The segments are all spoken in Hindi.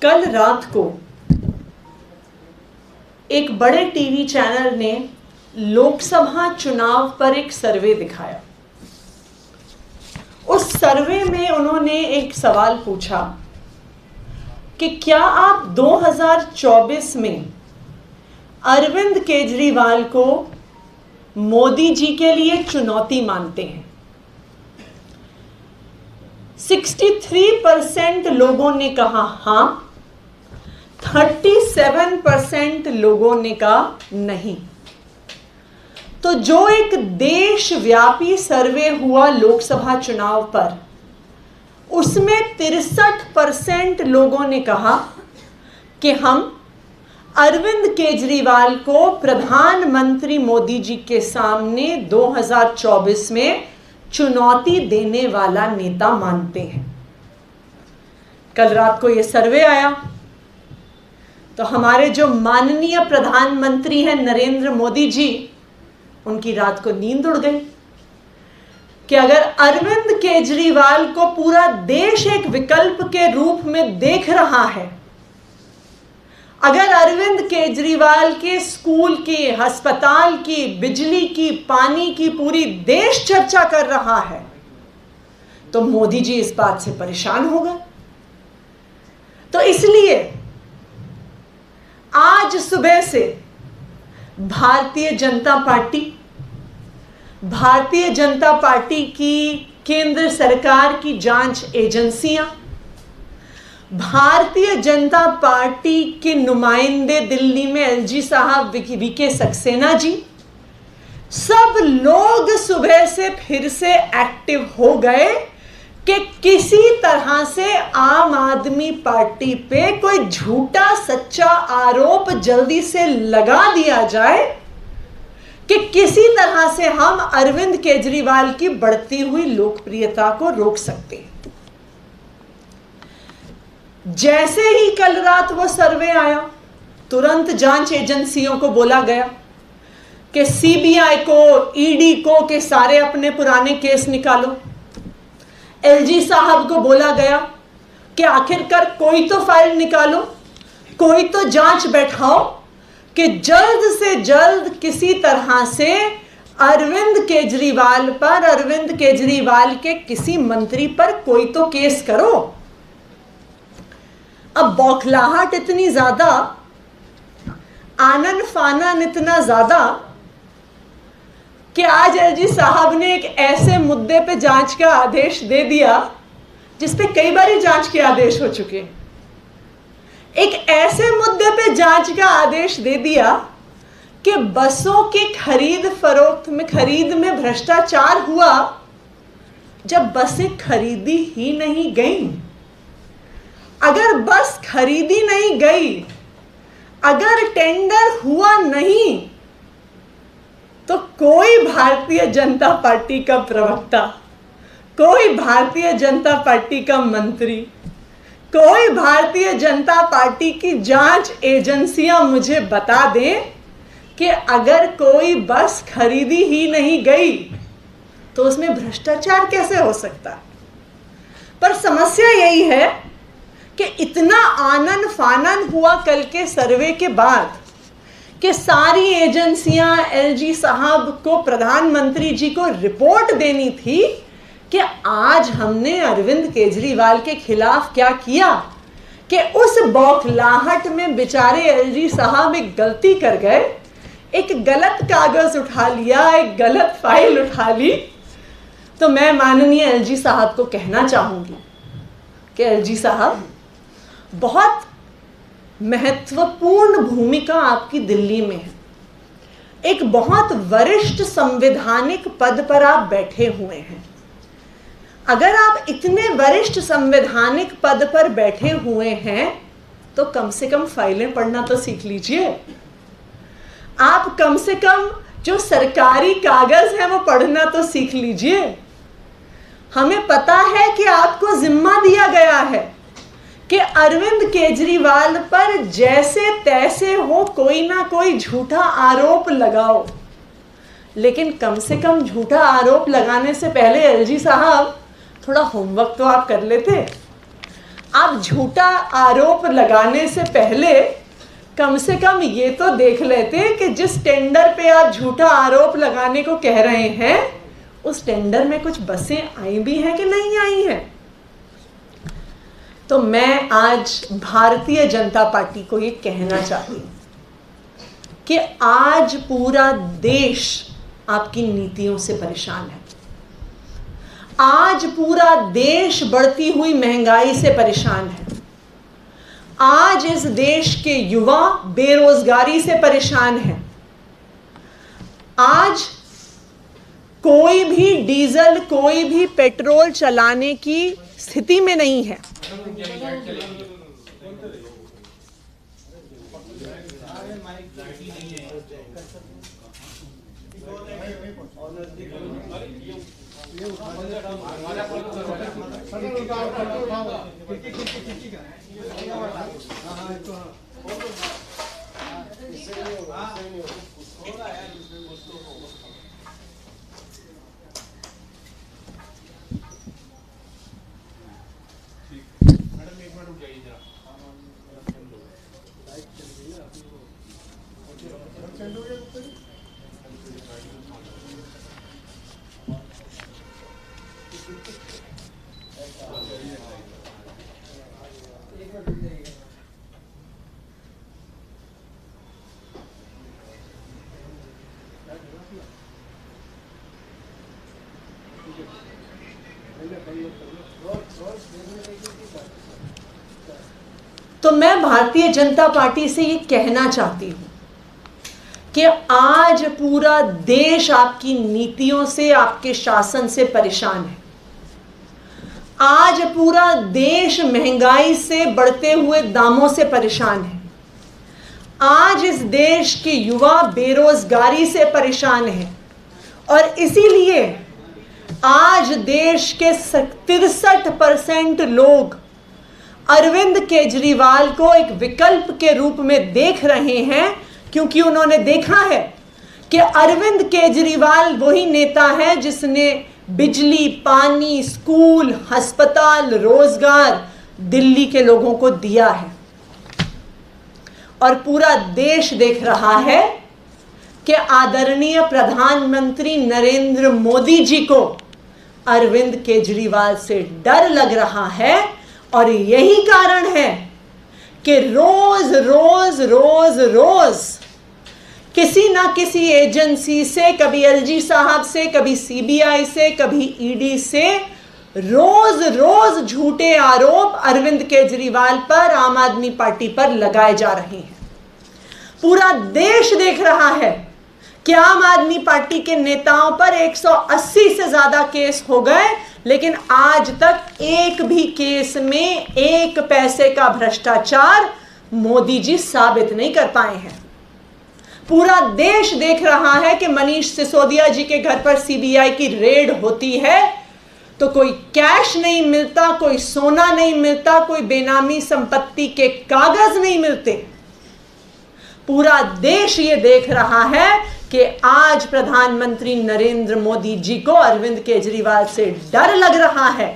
कल रात को एक बड़े टीवी चैनल ने लोकसभा चुनाव पर एक सर्वे दिखाया। उस सर्वे में उन्होंने एक सवाल पूछा कि क्या आप 2024 में अरविंद केजरीवाल को मोदी जी के लिए चुनौती मानते हैं। 63% लोगों ने कहा हाँ, 37% लोगों ने कहा नहीं। तो जो एक देशव्यापी सर्वे हुआ लोकसभा चुनाव पर, उसमें 63% लोगों ने कहा कि हम अरविंद केजरीवाल को प्रधानमंत्री मोदी जी के सामने 2024 में चुनौती देने वाला नेता मानते हैं। कल रात को यह सर्वे आया तो हमारे जो माननीय प्रधानमंत्री हैं नरेंद्र मोदी जी, उनकी रात को नींद उड़ गई कि अगर अरविंद केजरीवाल को पूरा देश एक विकल्प के रूप में देख रहा है, अगर अरविंद केजरीवाल के स्कूल की, अस्पताल की, बिजली की, पानी की पूरी देश चर्चा कर रहा है, तो मोदी जी इस बात से परेशान हो गए। तो इसलिए आज सुबह से भारतीय जनता पार्टी की केंद्र सरकार की जांच एजेंसियां, भारतीय जनता पार्टी के नुमाइंदे दिल्ली में एलजी साहब, वीके सक्सेना जी, सब लोग सुबह से फिर से एक्टिव हो गए कि किसी तरह से आम आदमी पार्टी पे कोई झूठा सच्चा आरोप जल्दी से लगा दिया जाए कि किसी तरह से हम अरविंद केजरीवाल की बढ़ती हुई लोकप्रियता को रोक सकते हैं। जैसे ही कल रात वो सर्वे आया, तुरंत जांच एजेंसियों को बोला गया कि सीबीआई को, ईडी को कि सारे अपने पुराने केस निकालो। एलजी साहब को बोला गया कि आखिरकार कोई तो फाइल निकालो, कोई तो जांच बैठाओ कि जल्द से जल्द किसी तरह से अरविंद केजरीवाल पर, अरविंद केजरीवाल के किसी मंत्री पर कोई तो केस करो। अब बौखलाहट इतनी ज्यादा, आनन फानन इतना ज्यादा कि आज एलजी साहब ने एक ऐसे मुद्दे पे जांच का आदेश दे दिया जिस पे कई बार जांच के आदेश हो चुके। एक ऐसे मुद्दे पे जांच का आदेश दे दिया कि बसों की खरीद में भ्रष्टाचार हुआ जब बसें खरीदी ही नहीं गई। अगर बस खरीदी नहीं गई, अगर टेंडर हुआ नहीं, तो कोई भारतीय जनता पार्टी का प्रवक्ता, कोई भारतीय जनता पार्टी का मंत्री, कोई भारतीय जनता पार्टी की जांच एजेंसियां मुझे बता दें कि अगर कोई बस खरीदी ही नहीं गई तो उसमें भ्रष्टाचार कैसे हो सकता। पर समस्या यही है कि इतना आनन फानन हुआ कल के सर्वे के बाद कि सारी एजेंसियां एलजी साहब को, प्रधानमंत्री जी को रिपोर्ट देनी थी कि आज हमने अरविंद केजरीवाल के खिलाफ क्या किया, कि उस बौखलाहट में बेचारे एलजी साहब एक गलती कर गए, एक गलत कागज उठा लिया, एक गलत फाइल उठा ली। तो मैं माननीय एलजी साहब को कहना चाहूंगी कि एलजी साहब, बहुत महत्वपूर्ण भूमिका आपकी दिल्ली में है। एक बहुत वरिष्ठ संवैधानिक पद पर आप बैठे हुए हैं। अगर आप इतने वरिष्ठ संवैधानिक पद पर बैठे हुए हैं तो कम से कम फाइलें पढ़ना तो सीख लीजिए। आप कम से कम जो सरकारी कागज है वो पढ़ना तो सीख लीजिए। हमें पता है कि आपको जिम्मा दिया गया है कि अरविंद केजरीवाल पर जैसे तैसे हो कोई ना कोई झूठा आरोप लगाओ, लेकिन कम से कम झूठा आरोप लगाने से पहले एलजी साहब थोड़ा होमवर्क तो आप कर लेते। आप झूठा आरोप लगाने से पहले कम से कम ये तो देख लेते कि जिस टेंडर पे आप झूठा आरोप लगाने को कह रहे हैं उस टेंडर में कुछ बसें आई भी हैं कि नहीं आई हैं। तो मैं आज भारतीय जनता पार्टी को ये कहना चाहती हूँ कि आज पूरा देश आपकी नीतियों से परेशान है। आज पूरा देश बढ़ती हुई महंगाई से परेशान है। आज इस देश के युवा बेरोजगारी से परेशान है। आज कोई भी डीजल, कोई भी पेट्रोल चलाने की स्थिति में नहीं है। तो मैं भारतीय जनता पार्टी से ये कहना चाहती हूं कि आज पूरा देश आपकी नीतियों से, आपके शासन से परेशान है। आज पूरा देश महंगाई से, बढ़ते हुए दामों से परेशान है। आज इस देश के युवा बेरोजगारी से परेशान है और इसीलिए आज देश के 63% लोग अरविंद केजरीवाल को एक विकल्प के रूप में देख रहे हैं, क्योंकि उन्होंने देखा है कि अरविंद केजरीवाल वही नेता है जिसने बिजली, पानी, स्कूल, अस्पताल, रोजगार दिल्ली के लोगों को दिया है। और पूरा देश देख रहा है कि आदरणीय प्रधानमंत्री नरेंद्र मोदी जी को अरविंद केजरीवाल से डर लग रहा है। और यही कारण है कि रोज रोज रोज रोज किसी ना किसी एजेंसी से, कभी एलजी साहब से, कभी सीबीआई से, कभी ईडी से रोज रोज झूठे आरोप अरविंद केजरीवाल पर, आम आदमी पार्टी पर लगाए जा रहे हैं। पूरा देश देख रहा है कि आम आदमी पार्टी के नेताओं पर 180 से ज्यादा केस हो गए, लेकिन आज तक एक भी केस में एक पैसे का भ्रष्टाचार मोदी जी साबित नहीं कर पाए हैं। पूरा देश देख रहा है कि मनीष सिसोदिया जी के घर पर सीबीआई की रेड होती है तो कोई कैश नहीं मिलता, कोई सोना नहीं मिलता, कोई बेनामी संपत्ति के कागज नहीं मिलते। पूरा देश ये देख रहा है कि आज प्रधानमंत्री नरेंद्र मोदी जी को अरविंद केजरीवाल से डर लग रहा है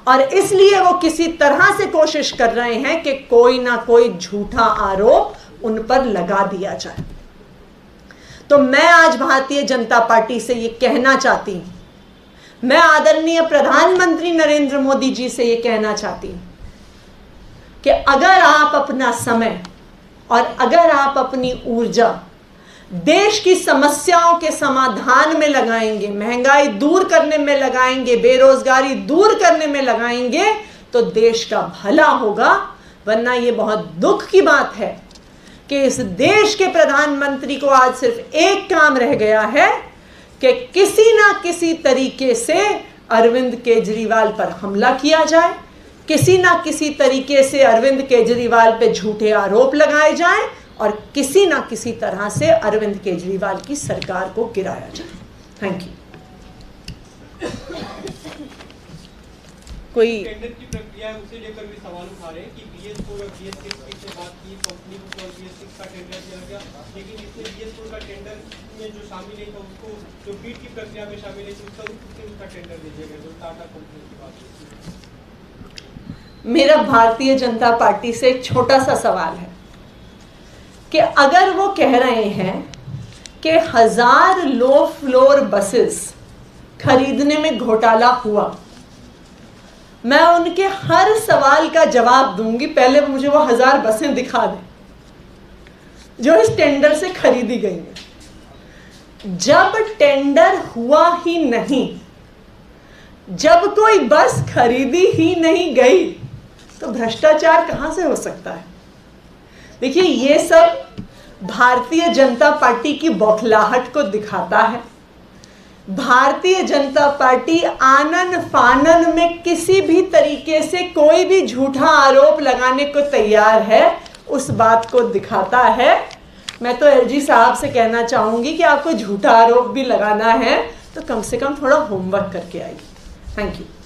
और इसलिए वो किसी तरह से कोशिश कर रहे हैं कि कोई ना कोई झूठा आरोप उन पर लगा दिया जाए। तो मैं आज भारतीय जनता पार्टी से ये कहना चाहती हूं, मैं आदरणीय प्रधानमंत्री नरेंद्र मोदी जी से ये कहना चाहती हूं कि अगर आप अपना समय और अगर आप अपनी ऊर्जा देश की समस्याओं के समाधान में लगाएंगे, महंगाई दूर करने में लगाएंगे, बेरोजगारी दूर करने में लगाएंगे, तो देश का भला होगा। वरना ये बहुत दुख की बात है कि इस देश के प्रधानमंत्री को आज सिर्फ एक काम रह गया है कि किसी ना किसी तरीके से अरविंद केजरीवाल पर हमला किया जाए, किसी ना किसी तरीके से अरविंद केजरीवाल पे झूठे आरोप लगाए जाएं और किसी ना किसी तरह से अरविंद केजरीवाल की सरकार को गिराया जाए। Thank you. कोई टेंडर की प्रक्रिया है उसे लेकर भी सवाल उठा रहे हैं कि BS4 और BS6 की बात की, कंपनी को BS6 का टेंडर दिया गया, लेकिन इसमें BS4 का टेंडर में जो शामिल है तो उसको जो बीड की प्रक्रिया में शामिल है उसका टेंडर दे दिया गया, जो टाटा कंपनी की बात है। मेरा भारतीय जनता पार्टी से एक छोटा सा सवाल है कि अगर वो कह रहे हैं कि 1000 लो फ्लोर बसेस खरीदने में घोटाला हुआ, मैं उनके हर सवाल का जवाब दूंगी। पहले मुझे वो 1000 बसें दिखा दें जो इस टेंडर से खरीदी गई हैं। जब टेंडर हुआ ही नहीं, जब कोई बस खरीदी ही नहीं गई, तो भ्रष्टाचार कहां से हो सकता है? देखिए, ये सब भारतीय जनता पार्टी की बौखलाहट को दिखाता है। भारतीय जनता पार्टी आनन फानन में किसी भी तरीके से कोई भी झूठा आरोप लगाने को तैयार है, उस बात को दिखाता है। मैं तो एलजी साहब से कहना चाहूंगी कि आपको झूठा आरोप भी लगाना है तो कम से कम थोड़ा होमवर्क करके आइए। Thank you.